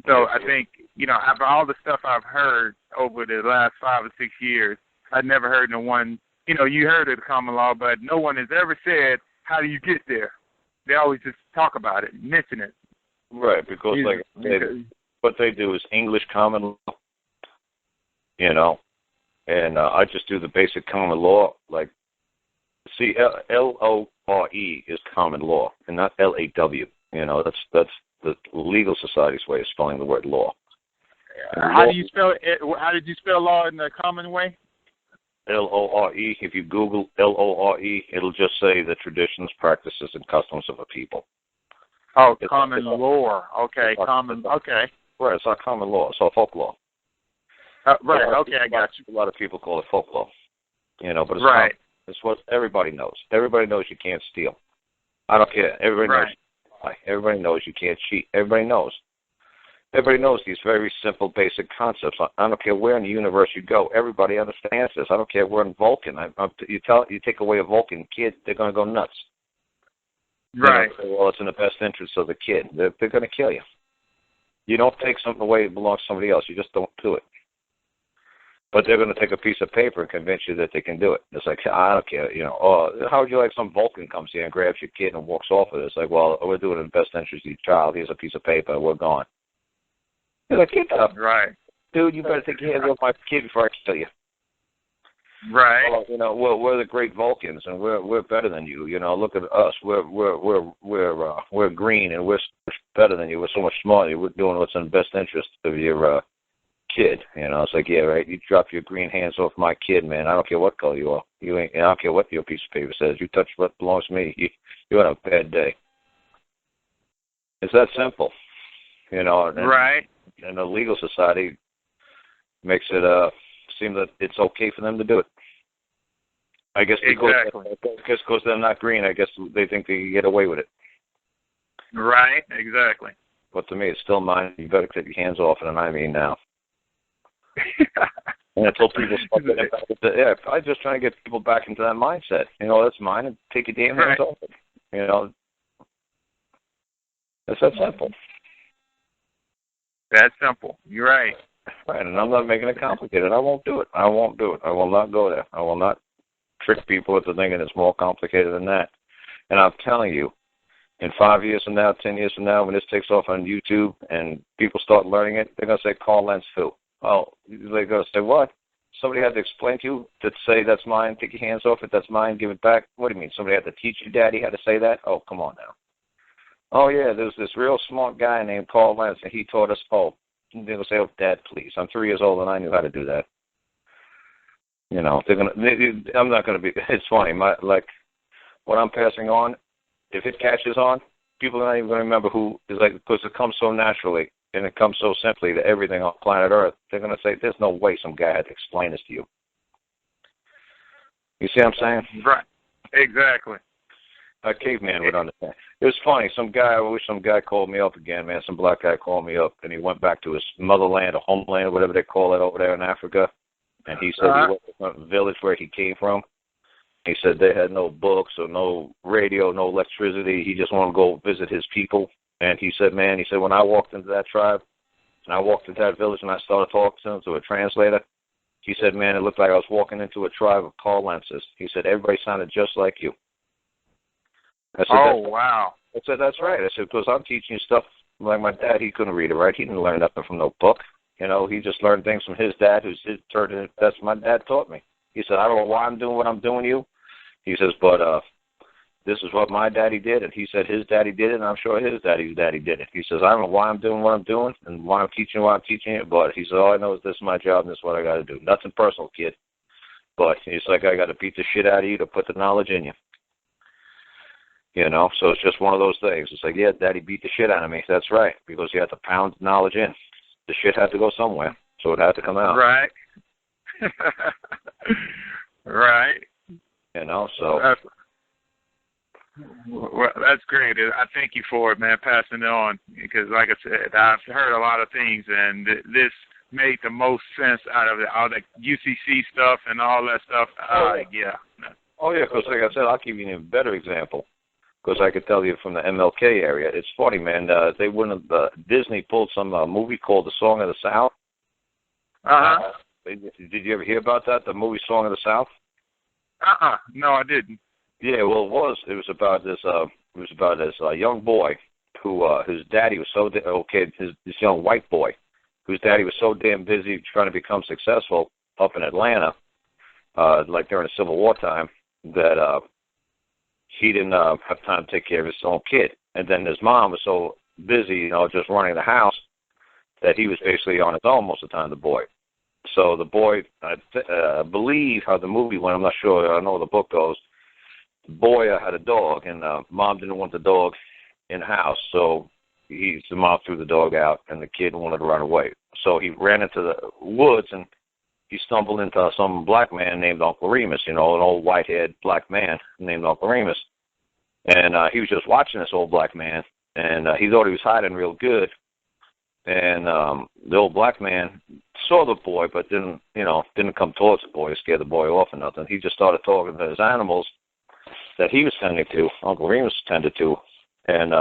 So I think, after all the stuff I've heard over the last 5 or 6 years, I've never heard no one, you heard of the common law, but no one has ever said, how do you get there? They always just talk about it, mention it. Right, because what they do is English common law, and I just do the basic common law, like, see, LORE is common law, and not LAW. That's the legal society's way of spelling the word law. How do you spell it? How did you spell law in the common way? LORE. If you Google LORE, it'll just say the traditions, practices, and customs of a people. Oh, common law. Okay, common. Okay. Right, it's not common law. It's all folklore. Right. Okay, I got you. A lot of people call it folklore, but it's right. It's what everybody knows. Everybody knows you can't steal. I don't care. Everybody knows. Everybody knows you can't cheat. Everybody knows. Everybody knows these very simple, basic concepts. I don't care where in the universe you go. Everybody understands this. I don't care where in Vulcan. You take away a Vulcan kid, they're going to go nuts. Right. Say, well, it's in the best interest of the kid. They're going to kill you. You don't take something away that belongs to somebody else. You just don't do it. But they're going to take a piece of paper and convince you that they can do it. It's like, I don't care, how would you like some Vulcan comes here and grabs your kid and walks off with it? It's like, well, we're doing it in the best interest of your child. Here's a piece of paper. We're gone. You're like, get up. Right. Dude, you better take your hands off my kid before I kill you. Right. Well, we're the great Vulcans, and we're better than you. Look at us. We're green, and we're so much better than you. We're so much smarter. We're doing what's in the best interest of your kid. It's like, yeah, right. You drop your green hands off my kid, man. I don't care what color you are. You ain't. I don't care what your piece of paper says. You touch what belongs to me, you're on a bad day. It's that simple, Right. And the legal society makes it seem that it's okay for them to do it. I guess because they're not green, I guess they think they can get away with it. Right. Exactly. But to me, it's still mine. You better take your hands off it, and I mean now. And I told people, I'm just trying to get people back into that mindset. That's mine, and take your damn hands off it. It's that simple. That's simple. You're right. Right, and I'm not making it complicated. I won't do it. I won't do it. I will not go there. I will not trick people into thinking it's more complicated than that. And I'm telling you, in 5 years from now, 10 years from now, when this takes off on YouTube and people start learning it, they're going to say, Karl Lentz who? Oh, they're going to say, what? Somebody had to explain to you to say that's mine, take your hands off it, that's mine, give it back? What do you mean? Somebody had to teach your daddy how to say that? Oh, come on now. Oh, yeah, there's this real smart guy named Karl Lentz, and he taught us, they're going to say, oh, Dad, please. I'm 3 years old, and I knew how to do that. I'm not going to be, it's funny, what I'm passing on, if it catches on, people are not even going to remember who is because it comes so naturally and it comes so simply to everything on planet Earth. They're going to say, there's no way some guy had to explain this to you. You see what I'm saying? Right. Exactly. A caveman would understand. It was funny. I wish some guy called me up again, man. Some black guy called me up, and he went back to his motherland or homeland or whatever they call it over there in Africa. And he said he went to the village where he came from. He said they had no books or no radio, no electricity. He just wanted to go visit his people. And he said, when I walked into that tribe and I walked into that village and I started talking to him, to a translator, he said, man, it looked like I was walking into a tribe of Karl Lentzes. He said, everybody sounded just like you. I said, wow. I said, that's right. I said, because I'm teaching you stuff like my dad. He couldn't read or write. He didn't learn nothing from no book. He just learned things from his dad, that's my dad taught me. He said, I don't know why I'm doing what I'm doing to you. He says, but this is what my daddy did, and he said his daddy did it, and I'm sure his daddy did it. He says, I don't know why I'm doing what I'm doing and why I'm teaching it, but he said, all I know is this is my job and this is what I got to do. Nothing personal, kid. But he's like, I got to beat the shit out of you to put the knowledge in you. So it's just one of those things. It's like, yeah, Daddy beat the shit out of me. That's right, because he had to pound knowledge in. The shit had to go somewhere, so it had to come out. Right. Right. So. Well, that's great. I thank you for it, man, passing it on. Because, like I said, I've heard a lot of things, and this made the most sense out of it. All the UCC stuff and all that stuff. Yeah. Oh, yeah, because like I said, I'll give you an even better example. because I could tell you from the MLK area. It's funny, man. They wouldn't have, Disney pulled some movie called The Song of the South. Uh-huh. Did you ever hear about that, the movie Song of the South? No, I didn't. Yeah, well, it was. It was about this young boy who his daddy was so this young white boy whose daddy was so damn busy trying to become successful up in Atlanta, like during the Civil War time, that he didn't have time to take care of his own kid. And then his mom was so busy, just running the house, that he was basically on his own most of the time, the boy. So the boy, I believe how the movie went, I'm not sure, I know the book goes, the boy had a dog, and mom didn't want the dog in the house, so the mom threw the dog out, and the kid wanted to run away. So he ran into the woods, and he stumbled into some black man named Uncle Remus, an old white-haired black man named Uncle Remus. And he was just watching this old black man, and he thought he was hiding real good. And the old black man saw the boy, but didn't come towards the boy, scared the boy off or nothing. He just started talking to his animals that he was tending to, Uncle Remus tended to. And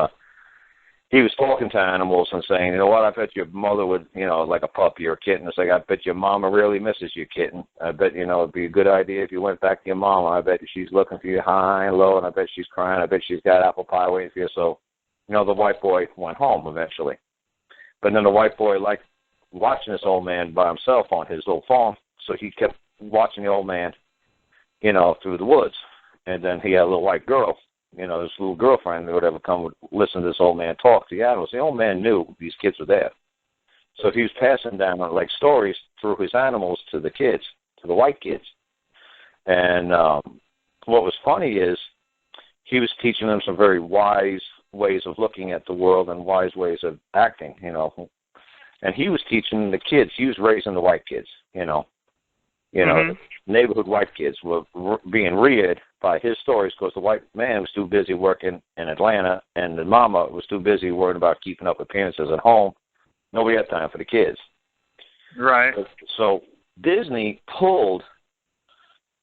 he was talking to animals and saying, you know what, I bet your mother would, like a puppy or a kitten. It's like, I bet your mama really misses you, kitten. I bet, it'd be a good idea if you went back to your mama. I bet she's looking for you high and low, and I bet she's crying. I bet she's got apple pie waiting for you. So, the white boy went home eventually. But then the white boy liked watching this old man by himself on his little phone, so he kept watching the old man, through the woods. And then he had a little white girl, his little girlfriend or whatever, come would listen to this old man talk to the animals. The old man knew these kids were there. So he was passing down, like, stories through his animals to the kids, to the white kids. And what was funny is he was teaching them some very wise ways of looking at the world and wise ways of acting, And he was teaching the kids. He was raising the white kids, Neighborhood white kids were being reared by his stories because the white man was too busy working in Atlanta and the mama was too busy worrying about keeping up appearances at home. Nobody had time for the kids. Right. So Disney pulled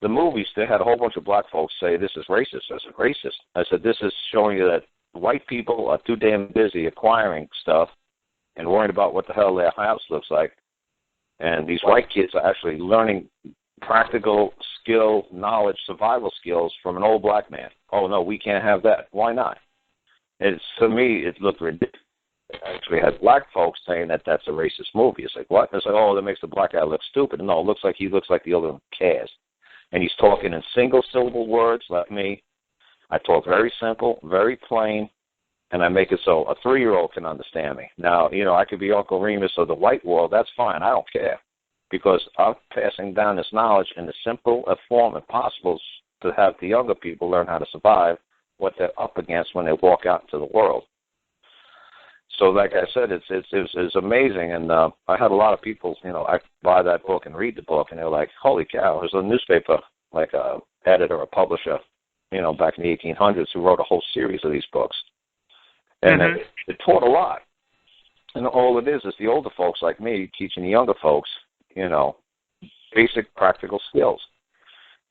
the movies. They had a whole bunch of black folks say, this is racist. I said, racist? I said, this is showing you that white people are too damn busy acquiring stuff and worrying about what the hell their house looks like. And these white kids are actually learning practical skill, knowledge, survival skills from an old black man. Oh, no, we can't have that. Why not? To me, it looked ridiculous. I actually had black folks saying that that's a racist movie. It's like, what? It's like, oh, that makes the black guy look stupid. No, it looks like he looks like the other cast. And he's talking in single-syllable words like me. I talk very simple, very plain, and I make it so a 3-year-old can understand me. Now, I could be Uncle Remus of the white world. That's fine. I don't care because I'm passing down this knowledge in the simple form as possible to have the younger people learn how to survive what they're up against when they walk out into the world. So, like I said, it's amazing, and I had a lot of people, I buy that book and read the book, and they're like, holy cow, there's a newspaper, like a editor or publisher, back in the 1800s who wrote a whole series of these books. And it taught a lot. And all it is the older folks like me teaching the younger folks, basic practical skills.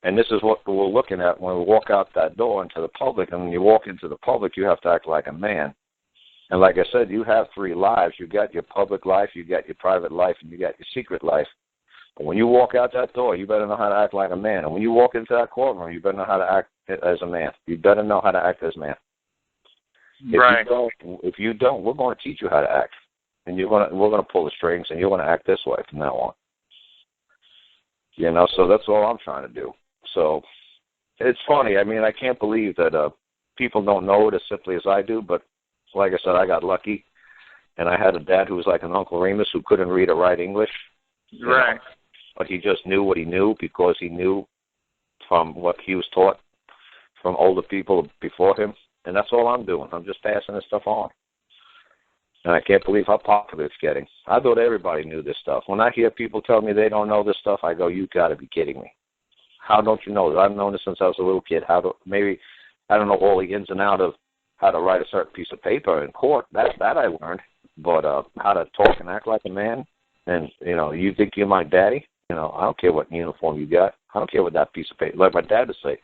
And this is what we're looking at when we walk out that door into the public. And when you walk into the public, you have to act like a man. And like I said, you have 3 lives. You got your public life, you got your private life, and you got your secret life. But when you walk out that door, you better know how to act like a man. And when you walk into that courtroom, you better know how to act as a man. You better know how to act as a man. If you don't, we're going to teach you how to act. And we're going to pull the strings, and you're going to act this way from now on. So that's all I'm trying to do. So it's funny. I mean, I can't believe that people don't know it as simply as I do, but like I said, I got lucky, and I had a dad who was like an Uncle Remus who couldn't read or write English. Right. But he just knew what he knew because he knew from what he was taught from older people before him. And that's all I'm doing. I'm just passing this stuff on. And I can't believe how popular it's getting. I thought everybody knew this stuff. When I hear people tell me they don't know this stuff, I go, you got to be kidding me. How don't you know this? I've known this since I was a little kid. Maybe I don't know all the ins and outs of how to write a certain piece of paper in court. That I learned. But how to talk and act like a man, and, you think you're my daddy? I don't care what uniform you got. I don't care what that piece of paper, like my dad would say,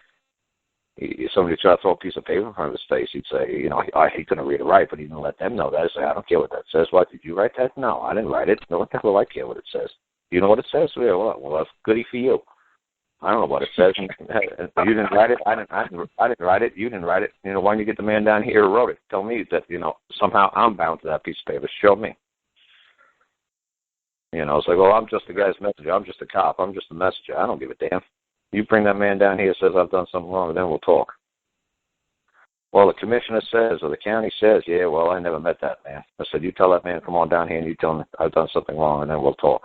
somebody tried to throw a piece of paper in front of his face, he'd say, he couldn't read or write, but he didn't let them know that. He'd say, I don't care what that says. What, did you write that? No, I didn't write it. No, what the hell do I care what it says? You know what it says? Yeah, well, that's goody for you. I don't know what it says. You didn't write it. I didn't write it. You didn't write it. Why don't you get the man down here who wrote it? Tell me that, somehow I'm bound to that piece of paper. Show me. It's like, well, I'm just the guy's messenger. I'm just a cop. I'm just a messenger. I don't give a damn. You bring that man down here, says I've done something wrong, and then we'll talk. Well, the commissioner says, or the county says, yeah, well, I never met that man. I said, you tell that man, come on down here, and you tell him I've done something wrong, and then we'll talk.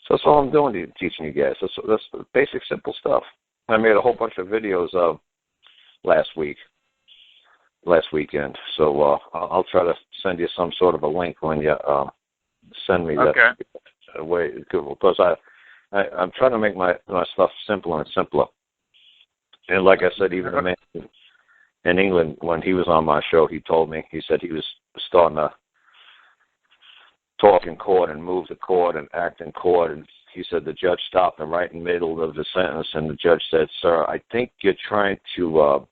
So that's all I'm doing, teaching you guys. That's basic, simple stuff. I made a whole bunch of videos last weekend. So I'll try to send you some sort of a link when you send me that way. Because I'm trying to make my stuff simpler and simpler. And like I said, even the man in England, when he was on my show, he told me, he said he was starting to talk in court and move to court and act in court. And he said the judge stopped him right in the middle of the sentence, and the judge said, sir, I think you're trying to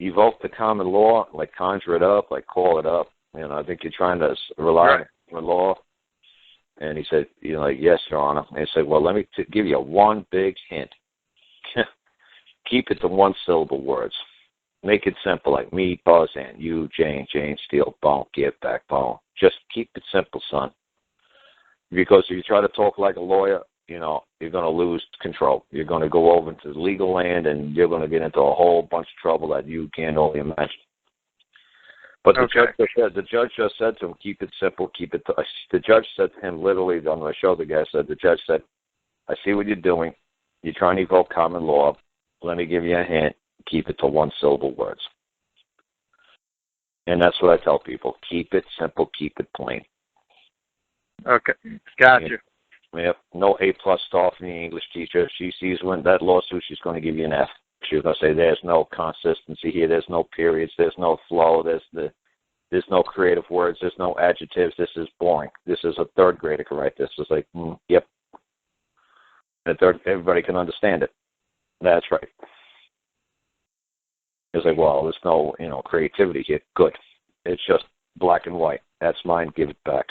evoke the common law, like conjure it up, like call it up. I think you're trying to rely on the law. And he said, yes, Your Honor. And he said, well, let me give you one big hint. Keep it to one-syllable words. Make it simple, like me, Tarzan, you, Jane, steal, bone, give back, bone. Just keep it simple, son. Because if you try to talk like a lawyer, you're going to lose control. You're going to go over into legal land, and you're going to get into a whole bunch of trouble that you can't only imagine. But the judge just said to him, keep it simple, the judge said to him literally on the show, the judge said, I see what you're doing. You're trying to evoke common law. Let me give you a hint. Keep it to one-syllable words. And that's what I tell people. Keep it simple, keep it plain. Okay, gotcha. Yep. No A+ star from the English teacher. She sees that lawsuit, she's going to give you an F. She's going to say there's no consistency here, there's no periods, there's no flow, there's no creative words, there's no adjectives, this is boring. This is a third grader can write this. It's like, yep. Everybody can understand it. That's right. It's like, well, there's no, creativity here. Good. It's just black and white. That's mine. Give it back.